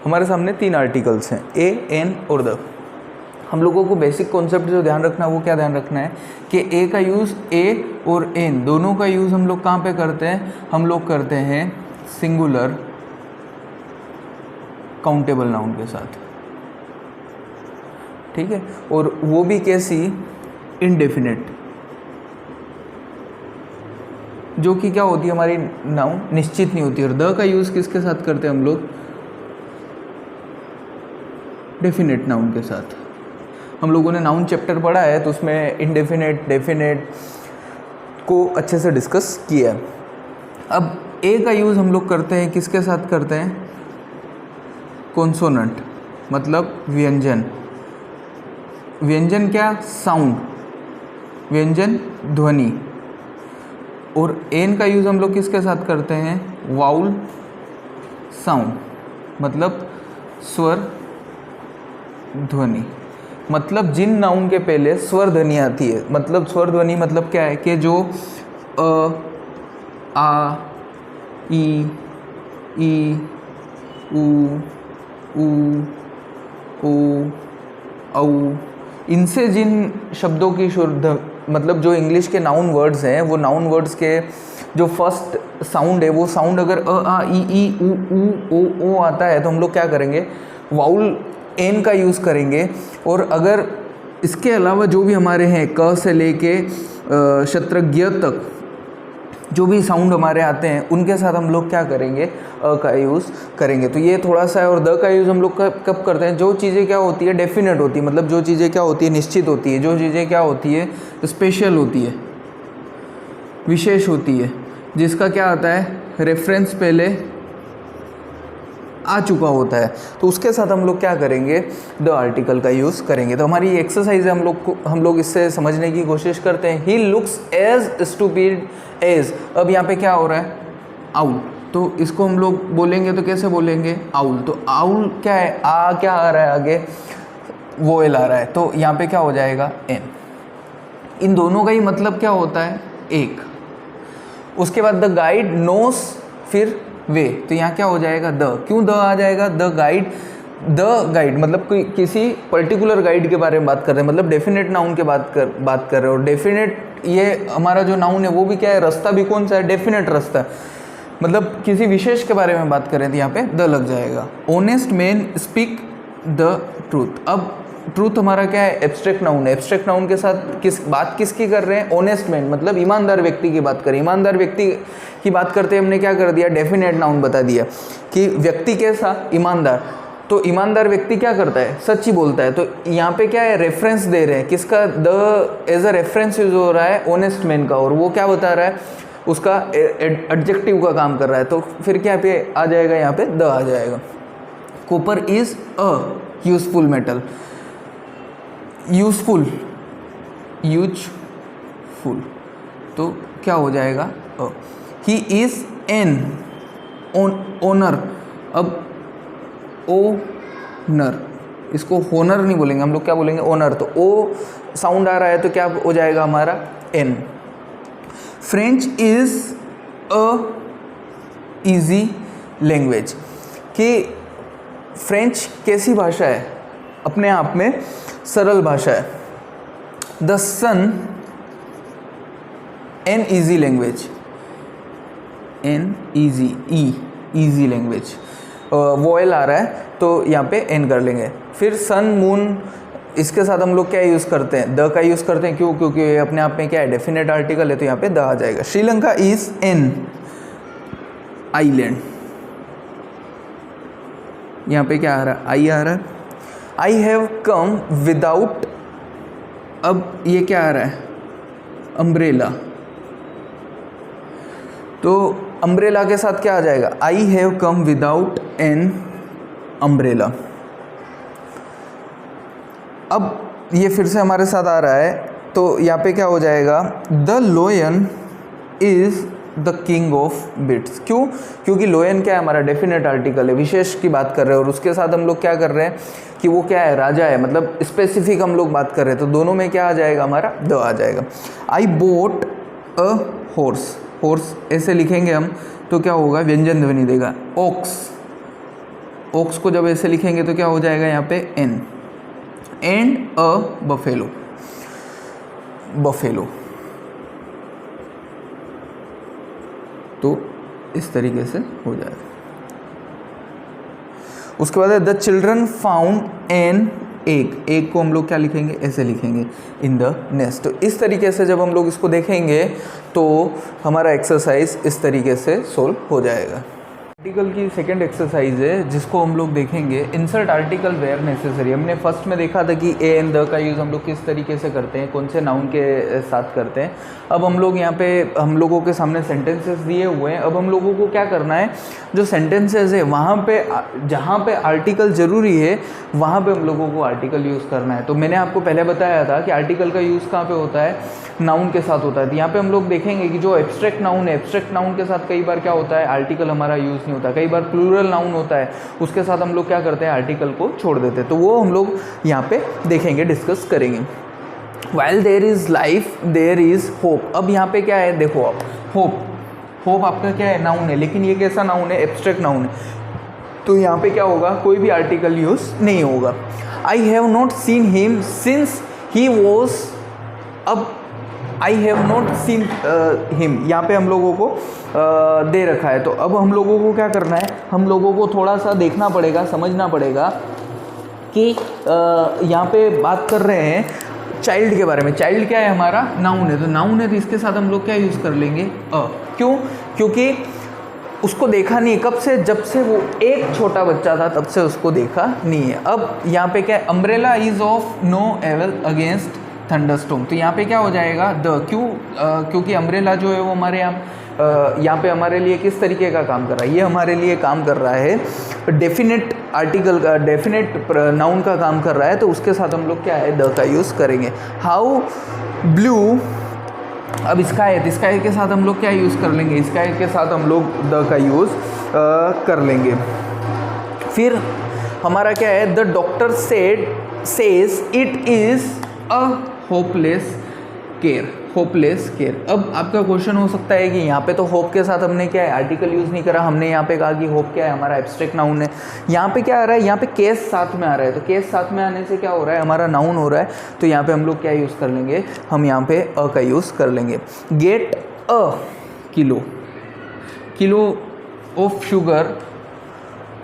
हमारे सामने 3 आर्टिकल्स हैं, ए, एन और द। हम लोगों को बेसिक कॉन्सेप्ट जो ध्यान रखना है वो क्या ध्यान रखना है कि ए का यूज़ ए और एन दोनों का यूज़ हम लोग कहाँ पे करते हैं, हम लोग करते हैं सिंगुलर काउंटेबल नाउन के साथ, ठीक है। और वो भी कैसी, इनडेफिनेट, जो कि क्या होती है हमारी नाउन निश्चित नहीं होती। और द का यूज़ किसके साथ करते हैं हम लोग, डेफिनेट नाउन के साथ। हम लोगों ने नाउन चैप्टर पढ़ा है तो उसमें इनडेफिनेट डेफिनेट को अच्छे से डिस्कस किया है। अब ए का यूज़ हम लोग करते हैं किसके साथ करते हैं, कॉन्सोनेंट मतलब व्यंजन। व्यंजन क्या, साउंड, व्यंजन ध्वनि। और एन का यूज़ हम लोग किसके साथ करते हैं, वाउल साउंड मतलब स्वर ध्वनि। मतलब जिन नाउन के पहले स्वर ध्वनि आती है, मतलब स्वर ध्वनि मतलब क्या है कि जो अ, आ, ई, उ, ओ, औ, इनसे जिन शब्दों की शुद्ध मतलब जो इंग्लिश के नाउन वर्ड्स हैं वो नाउन वर्ड्स के जो फर्स्ट साउंड है वो साउंड अगर अ, आ, ई, उ, ओ आता है तो हम लोग क्या करेंगे, वाउल एन का यूज़ करेंगे। और अगर इसके अलावा जो भी हमारे हैं क से लेके शत्रज्ञ तक जो भी साउंड हमारे आते हैं उनके साथ हम लोग क्या करेंगे, अ का यूज़ करेंगे। तो ये थोड़ा सा है। और द का यूज़ हम लोग कब करते हैं, जो चीज़ें क्या होती है, डेफिनेट होती है, मतलब जो चीज़ें क्या होती है, निश्चित होती है, जो चीज़ें क्या होती है, स्पेशल होती है, विशेष होती है, जिसका क्या आता है, रेफरेंस पहले आ चुका होता है, तो उसके साथ हम लोग क्या करेंगे, द आर्टिकल का यूज़ करेंगे। तो हमारी एक्सरसाइज है, हम लोग इससे समझने की कोशिश करते हैं। He looks as stupid as, अब यहाँ पे क्या हो रहा है, आउल, तो इसको हम लोग बोलेंगे तो कैसे बोलेंगे, आउल। तो आउल क्या है, आ क्या आ रहा है आगे, वोएल आ रहा है, तो यहाँ पे क्या हो जाएगा, एन। इन दोनों का ही मतलब क्या होता है, एक। उसके बाद द गाइड नोस, फिर वे, तो यहाँ क्या हो जाएगा, द। क्यों द आ जाएगा, द गाइड मतलब कोई किसी पर्टिकुलर गाइड के बारे में बात कर रहे हैं, मतलब डेफिनेट नाउन के बात कर रहे हो। और डेफिनेट ये हमारा जो नाउन है वो भी क्या है, रास्ता भी कौन सा है, डेफिनेट रास्ता, मतलब किसी विशेष के बारे में बात करें तो यहाँ पे द लग जाएगा। Honest man speak the truth, अब ट्रूथ हमारा क्या है, एब्स्ट्रैक्ट नाउन है। एब्स्ट्रैक्ट नाउन के साथ किसकी कर रहे हैं, ऑनेस्ट मैन मतलब ईमानदार व्यक्ति की बात करें। ईमानदार व्यक्ति की बात करते हमने क्या कर दिया, डेफिनेट नाउन बता दिया कि व्यक्ति कैसा, ईमानदार। तो ईमानदार व्यक्ति क्या करता है, सच ही बोलता है। तो यहाँ पे क्या है, रेफरेंस दे रहे हैं, किसका, the as a reference use हो रहा है ऑनेस्ट मैन का, और वो क्या बता रहा है, उसका एडजेक्टिव का काम कर रहा है। तो फिर क्या पे आ जाएगा, यहाँ पे द आ जाएगा। Copper is a useful metal, useful तो क्या हो जाएगा, अ। ही इज एन ओनर, अब ओनर, इसको होनर नहीं बोलेंगे हम लोग, क्या बोलेंगे, ओनर। तो ओ साउंड आ रहा है तो क्या हो जाएगा हमारा, an. French is a easy language, कि फ्रेंच कैसी भाषा है, अपने आप में सरल भाषा है। The sun an easy language, an easy, easy language, vowel आ रहा है तो यहाँ पे एन कर लेंगे। फिर सन मून, इसके साथ हम लोग क्या यूज़ करते हैं, द का यूज़ करते हैं, क्यों, क्योंकि ये अपने आप में क्या है, डेफिनेट आर्टिकल है, तो यहाँ पे द आ जाएगा। श्रीलंका इज एन आइलैंड, यहाँ पे क्या आ रहा है, आई आ रहा है। आई हैव कम विदाउट, अब ये क्या आ रहा है, अम्ब्रेला, तो अम्ब्रेला के साथ क्या आ जाएगा, I have come without an umbrella. अब ये फिर से हमारे साथ आ रहा है तो यहाँ पे क्या हो जाएगा, the लोयन is the king of bits. क्यों, क्योंकि लोयन क्या है, हमारा डेफिनेट आर्टिकल है, विशेष की बात कर रहे हैं, और उसके साथ हम लोग क्या कर रहे हैं कि वो क्या है, राजा है, मतलब स्पेसिफिक हम लोग बात कर रहे हैं, तो दोनों में क्या आ जाएगा हमारा, द आ जाएगा। आई बोट अ हॉर्स, हॉर्स ऐसे लिखेंगे हम तो क्या होगा, व्यंजन ध्वनि देगा, ऑक्स, ओक्स को जब ऐसे लिखेंगे तो क्या हो जाएगा यहाँ पे an, and a buffalo, buffalo. तो इस तरीके से हो जाएगा। उसके बाद है the children found an egg, egg को हम लोग क्या लिखेंगे, ऐसे लिखेंगे, इन द नेस्ट। तो इस तरीके से जब हम लोग इसको देखेंगे तो हमारा एक्सरसाइज इस तरीके से सोल्व हो जाएगा। आर्टिकल की सेकंड एक्सरसाइज है जिसको हम लोग देखेंगे, इंसर्ट आर्टिकल वेयर नेसेसरी। हमने फर्स्ट में देखा था कि ए एंड द का यूज़ हम लोग किस तरीके से करते हैं, कौन से नाउन के साथ करते हैं। अब हम लोग यहाँ पे हम लोगों के सामने सेंटेंसेस दिए हुए हैं। अब हम लोगों को क्या करना है, जो सेंटेंसेस है वहाँ पे जहाँ पे आर्टिकल ज़रूरी है वहाँ पे हम लोगों को आर्टिकल यूज़ करना है। तो मैंने आपको पहले बताया था कि आर्टिकल का यूज़ कहाँ पे होता है, नाउन के साथ होता है। तो यहाँ पे हम लोग देखेंगे कि जो एब्स्ट्रैक्ट नाउन है, एब्स्ट्रैक्ट नाउन के साथ कई बार क्या होता है, आर्टिकल हमारा यूज़ नहीं होता। कई बार प्लूरल नाउन होता है, उसके साथ हम लोग क्या करते हैं, आर्टिकल को छोड़ देते हैं। तो वो हम लोग यहाँ पे देखेंगे, डिस्कस करेंगे। While there is life there is hope. अब यहाँ पे क्या है, देखो आप, होप, होप आपका क्या है, नाउन है, लेकिन ये कैसा नाउन है, एब्स्ट्रैक्ट नाउन है। तो यहाँ पे क्या होगा, कोई भी आर्टिकल यूज़ नहीं होगा। I have not seen him since he was, अब I have not seen him यहाँ पे हम लोगों को दे रखा है। तो अब हम लोगों को क्या करना है, हम लोगों को थोड़ा सा देखना पड़ेगा, समझना पड़ेगा कि यहाँ पे बात कर रहे हैं चाइल्ड के बारे में। चाइल्ड क्या है, हमारा नाउन है। तो नाउन है तो इसके साथ हम लोग क्या यूज़ कर लेंगे, अ। क्यों, क्योंकि उसको देखा नहीं, कब से, जब से वो एक छोटा बच्चा था तब से उसको देखा नहीं है। अब यहाँ पे क्या है, umbrella is of no avail against thunderstorm. तो यहाँ पे क्या हो जाएगा, द। क्यों, क्योंकि अम्ब्रेला जो है वो हमारे यहाँ पे हमारे लिए किस तरीके का काम कर रहा है, ये हमारे लिए काम कर रहा है डेफिनेट आर्टिकल का, डेफिनेट नाउन का काम कर रहा है। तो उसके साथ हम लोग क्या है, द का यूज़ करेंगे। हाउ ब्लू, अब स्काई, स्काई के साथ हम लोग क्या यूज़ कर लेंगे, स्काई के साथ हम लोग द का यूज़ कर लेंगे। फिर हमारा क्या है, the doctor says it is a hopeless care, hopeless care. अब आपका क्वेश्चन हो सकता है कि यहाँ पे तो होप के साथ हमने क्या है, आर्टिकल यूज़ नहीं करा। हमने यहाँ पे कहा कि होप क्या है, हमारा एब्स्ट्रैक्ट नाउन है। यहाँ पे क्या आ रहा है, यहाँ पे केस साथ में आ रहा है। तो केस साथ में आने से क्या हो रहा है, हमारा नाउन हो रहा है। तो यहाँ पे हम लोग क्या यूज़ कर लेंगे, हम यहाँ पे अ का यूज़ कर लेंगे। Get a kilo, kilo of sugar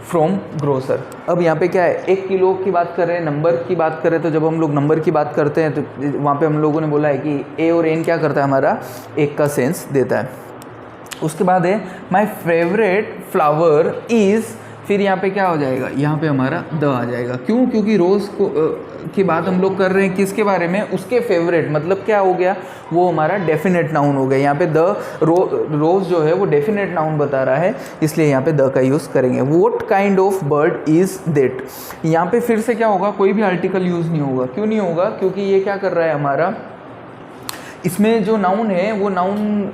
from grocer. अब यहाँ पे क्या है, 1 किलो की बात कर रहे हैं, नंबर की बात कर रहे हैं। तो जब हम लोग नंबर की बात करते हैं तो वहाँ पे हम लोगों ने बोला है कि ए और एन क्या करता है, हमारा एक का सेंस देता है। उसके बाद है माई फेवरेट फ्लावर इज़, फिर यहाँ पे क्या हो जाएगा, यहाँ पे हमारा द आ जाएगा। क्यों, क्योंकि रोज़ को की बात हम लोग कर रहे हैं, किसके बारे में, उसके फेवरेट, मतलब क्या हो गया, वो हमारा डेफिनेट नाउन हो गया। यहाँ पे द, रोज़ जो है वो डेफिनेट नाउन बता रहा है, इसलिए यहाँ पे द का यूज़ करेंगे। What kind of bird is that, यहाँ पे फिर से क्या होगा, कोई भी आर्टिकल यूज़ नहीं होगा। क्यों नहीं होगा, क्योंकि ये क्या कर रहा है, हमारा इसमें जो नाउन है वो नाउन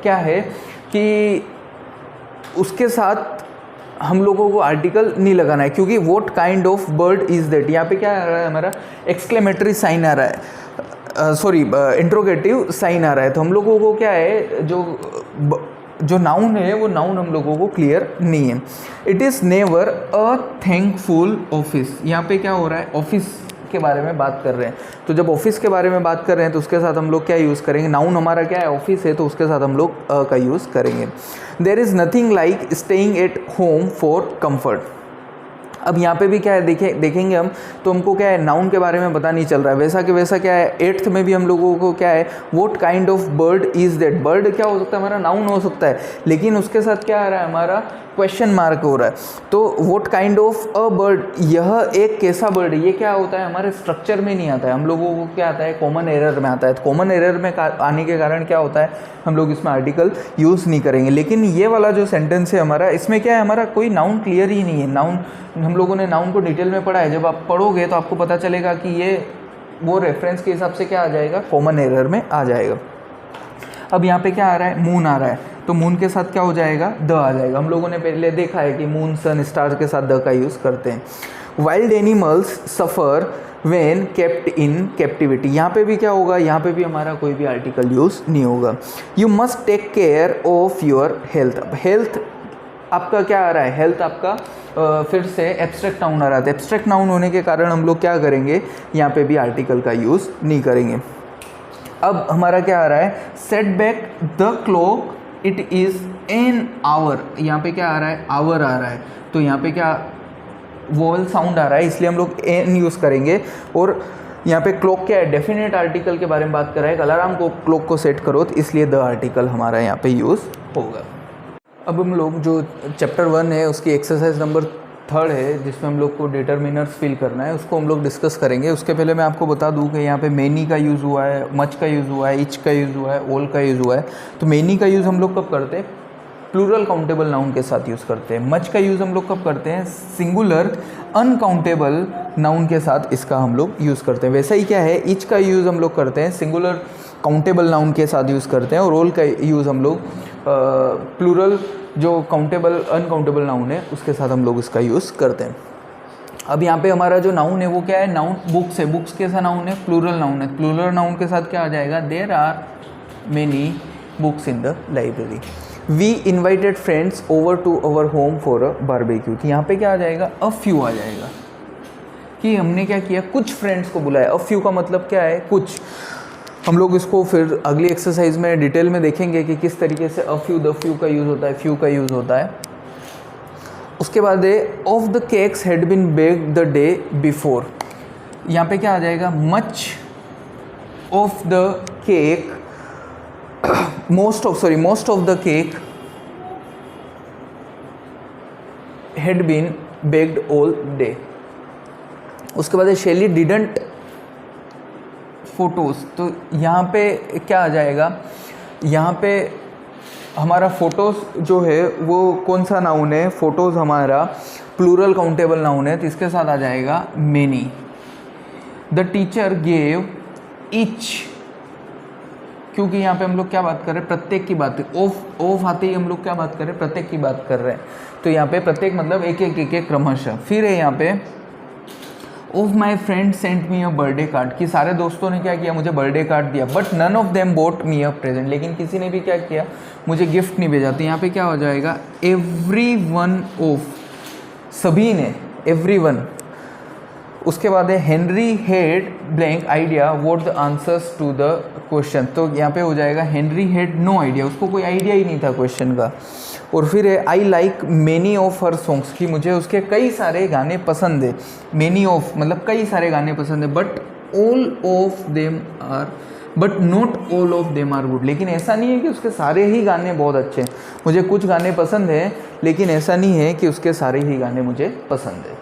क्या है कि उसके साथ हम लोगों को आर्टिकल नहीं लगाना है। क्योंकि what kind of bird is that, यहाँ पे क्या आ रहा है, हमारा एक्सक्लेमेटरी साइन आ रहा है, सॉरी इंट्रोगेटिव साइन आ रहा है। तो हम लोगों को क्या है, जो नाउन है वो नाउन हम लोगों को क्लियर नहीं है। It is never a thankful office, यहाँ पे क्या हो रहा है, ऑफिस के बारे में बात कर रहे हैं। तो जब ऑफिस के बारे में बात कर रहे हैं तो उसके साथ हम लोग क्या यूज़ करेंगे, नाउन हमारा क्या है, ऑफिस है, तो उसके साथ हम लोग अ का यूज़ करेंगे। There is nothing like staying at home for comfort. अब यहाँ पे भी क्या है, देखेंगे हम, तो हमको क्या है, नाउन के बारे में पता नहीं चल रहा है। वैसा कि वैसा क्या है, 8th में भी हम लोगों को क्या है, what kind of bird is that. Bird क्या हो सकता है, हमारा नाउन हो सकता है, लेकिन उसके साथ क्या आ रहा है, हमारा क्वेश्चन मार्क हो रहा है। तो what kind of a bird, यह एक कैसा बर्ड है, ये क्या होता है, हमारे स्ट्रक्चर में नहीं आता है। हम लोगों को क्या आता है, कॉमन एरर में आता है। तो कॉमन एरर में आने के कारण क्या होता है, हम लोग इसमें आर्टिकल यूज़ नहीं करेंगे। लेकिन ये वाला जो सेंटेंस है हमारा, इसमें क्या है, हमारा कोई नाउन क्लियर ही नहीं है। नाउन, हम लोगों ने नाउन को डिटेल में पढ़ा है। जब आप पढ़ोगे तो आपको पता चलेगा कि ये वो रेफरेंस के हिसाब से क्या आ जाएगा, कॉमन एरर में आ जाएगा। अब यहाँ पे क्या आ रहा है, मून आ रहा है, तो मून के साथ क्या हो जाएगा, द आ जाएगा। हम लोगों ने पहले देखा है कि मून, सन, स्टार के साथ द का यूज़ करते हैं। Wild animals suffer when kept in captivity, यहाँ पे भी क्या होगा, यहाँ पे भी हमारा कोई भी आर्टिकल यूज़ नहीं होगा। You must take care of your health. Health आपका क्या आ रहा है, हेल्थ आपका फिर से एब्स्ट्रैक्ट नाउन आ रहा था। एब्स्ट्रैक्ट नाउन होने के कारण हम लोग क्या करेंगे, यहाँ पे भी आर्टिकल का यूज़ नहीं करेंगे। अब हमारा क्या आ रहा है, set back the clock it is an hour, यहाँ पे क्या आ रहा है, आवर आ रहा है, तो यहाँ पे क्या वोवल साउंड आ रहा है, इसलिए हम लोग एन यूज़ करेंगे। और यहाँ पे क्लॉक क्या है, डेफिनेट आर्टिकल के बारे में बात कर रहा है, अलार्म को क्लॉक को सेट करो, तो इसलिए द आर्टिकल हमारा यहाँ पे यूज़ होगा। अब हम लोग जो चैप्टर 1 है उसकी एक्सरसाइज नंबर 3 है, जिसमें हम लोग को डिटर्मिनर्स फिल करना है, उसको हम लोग डिस्कस करेंगे। उसके पहले मैं आपको बता दूं कि यहाँ पे मेनी का यूज़ हुआ है, मच का यूज़ हुआ है, इच का यूज़ हुआ है, ऑल का यूज़ हुआ है। तो मेनी का यूज़ हम लोग कब करते हैं, प्लूरल काउंटेबल नाउन के साथ यूज़ करते हैं। मच का यूज़ हम लोग कब करते हैं, सिंगुलर अनकाउंटेबल नाउन के साथ इसका हम लोग यूज़ करते हैं। वैसा ही क्या है, इच का यूज़ हम लोग करते हैं सिंगुलर काउंटेबल नाउन के साथ यूज़ करते हैं, और ऑल का यूज़ हम लोग प्लूरल जो काउंटेबल अनकाउंटेबल नाउन है उसके साथ हम लोग इसका यूज़ करते हैं। अब यहाँ पे हमारा जो नाउन है वो क्या है, नाउन बुक्स है। बुक्स कैसा नाउन है, प्लूरल नाउन है। प्लूरल नाउन के साथ क्या आ जाएगा, there are many books in the library. We invited friends over to our home for a barbecue, कि यहाँ पे क्या आ जाएगा, अ फ्यू आ जाएगा, कि हमने क्या किया, कुछ फ्रेंड्स को बुलाया। अ फ्यू का मतलब क्या है, कुछ। हम लोग इसको फिर अगली एक्सरसाइज में डिटेल में देखेंगे कि किस तरीके से अ फ्यू द फ्यू का यूज़ होता है, फ्यू का यूज़ होता है। उसके बाद है of the cakes had been baked the day before, यहाँ पे क्या आ जाएगा, much of the cake, most of the cake had been baked all day. उसके बाद है शेली डिडंट फोटोज़, तो यहाँ पे क्या आ जाएगा, यहाँ पे हमारा फ़ोटोज़ जो है वो कौन सा नाउन है, फ़ोटोज़ हमारा प्लूरल काउंटेबल नाउन है, तो इसके साथ आ जाएगा many. The teacher gave each, क्योंकि यहाँ पे हम लोग क्या बात कर रहे हैं, प्रत्येक की बात, ऑफ आते ही हम लोग क्या बात कर रहे हैं, प्रत्येक की बात कर रहे हैं। तो यहाँ पे प्रत्येक मतलब एक एक क्रमशः। फिर है यहाँ पे of my friend sent me a birthday card, कि सारे दोस्तों ने क्या किया, मुझे बर्थडे कार्ड दिया, but none of them bought me a present, लेकिन किसी ने भी क्या किया, मुझे गिफ्ट नहीं भेजा। तो यहाँ पे क्या हो जाएगा, एवरी वन ऑफ, सभी ने, एवरी वन। उसके बाद है Henry had blank idea what the answers to the question, तो यहाँ पे हो जाएगा हेनरी हैड नो आइडिया, उसको कोई आइडिया ही नहीं था क्वेश्चन का। और फिर है I like many of her songs, की मुझे उसके कई सारे गाने पसंद है। मेनी ऑफ मतलब कई सारे गाने पसंद है, but all of them are, but not all of them are good, लेकिन ऐसा नहीं है कि उसके सारे ही गाने बहुत अच्छे हैं। मुझे कुछ गाने पसंद है, लेकिन ऐसा नहीं है कि उसके सारे ही गाने मुझे पसंद है।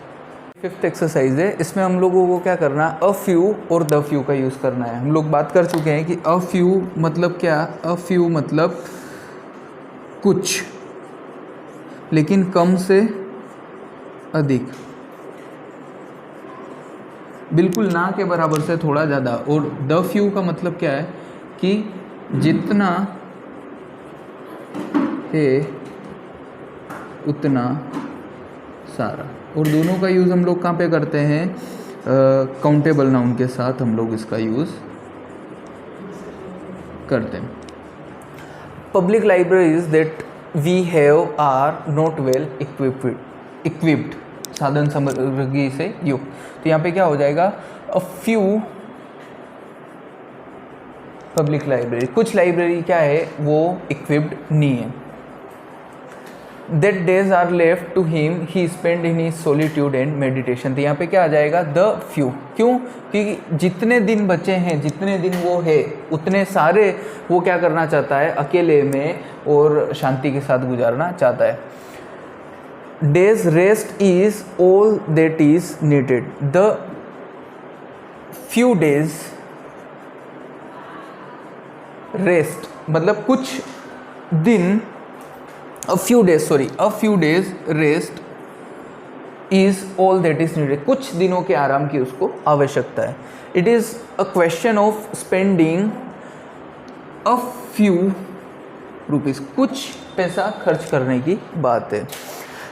5th एक्सरसाइज है, इसमें हम लोगों को क्या करना है, अ फ्यू और द फ्यू का यूज़ करना है। हम लोग बात कर चुके हैं कि अ फ्यू मतलब क्या, अ फ्यू मतलब कुछ, लेकिन कम से अधिक, बिल्कुल ना के बराबर से थोड़ा ज़्यादा। और द फ्यू का मतलब क्या है कि जितना है उतना सारा। और दोनों का यूज़ हम लोग कहाँ पे करते हैं, काउंटेबल नाउन के साथ हम लोग इसका यूज़ करते हैं। Public libraries that we have are not well equipped, साधन सामग्री से युक्त। तो यहाँ पे क्या हो जाएगा, अ फ्यू पब्लिक लाइब्रेरी, कुछ लाइब्रेरी क्या है वो इक्विप्ड नहीं है। That days are left to him he spend in his solitude and meditation, तो यहाँ पे क्या आ जाएगा, द फ्यू। क्यों, क्योंकि जितने दिन बचे हैं, जितने दिन वो है, उतने सारे वो क्या करना चाहता है, अकेले में और शांति के साथ गुजारना चाहता है। Days rest is all that is needed, the few days rest मतलब कुछ दिन, a few days rest is all that is needed, कुछ दिनों के आराम की उसको आवश्यकता है। It is a question of spending a few rupees, कुछ पैसा खर्च करने की बात है।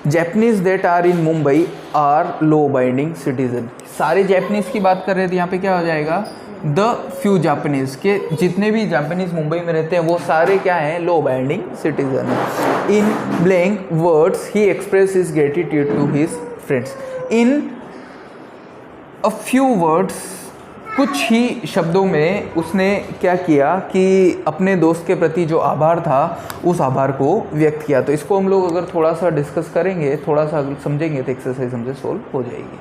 Japanese that are in Mumbai are law abiding citizen, सारे जैपनीज़ की बात कर रहे थे, यहाँ पे क्या हो जाएगा, द फ्यू जापानीज़ के जितने भी जापानीज़ मुंबई में रहते हैं वो सारे क्या हैं, लो अबाइडिंग सिटीजन हैं। In blank words he express his gratitude to his friends. In a few words, कुछ ही शब्दों में उसने क्या किया कि अपने दोस्त के प्रति जो आभार था उस आभार को व्यक्त किया। तो इसको हम लोग अगर थोड़ा सा डिस्कस करेंगे, थोड़ा सा समझेंगे तो एक्सरसाइज हमसे सोल्व हो जाएगी।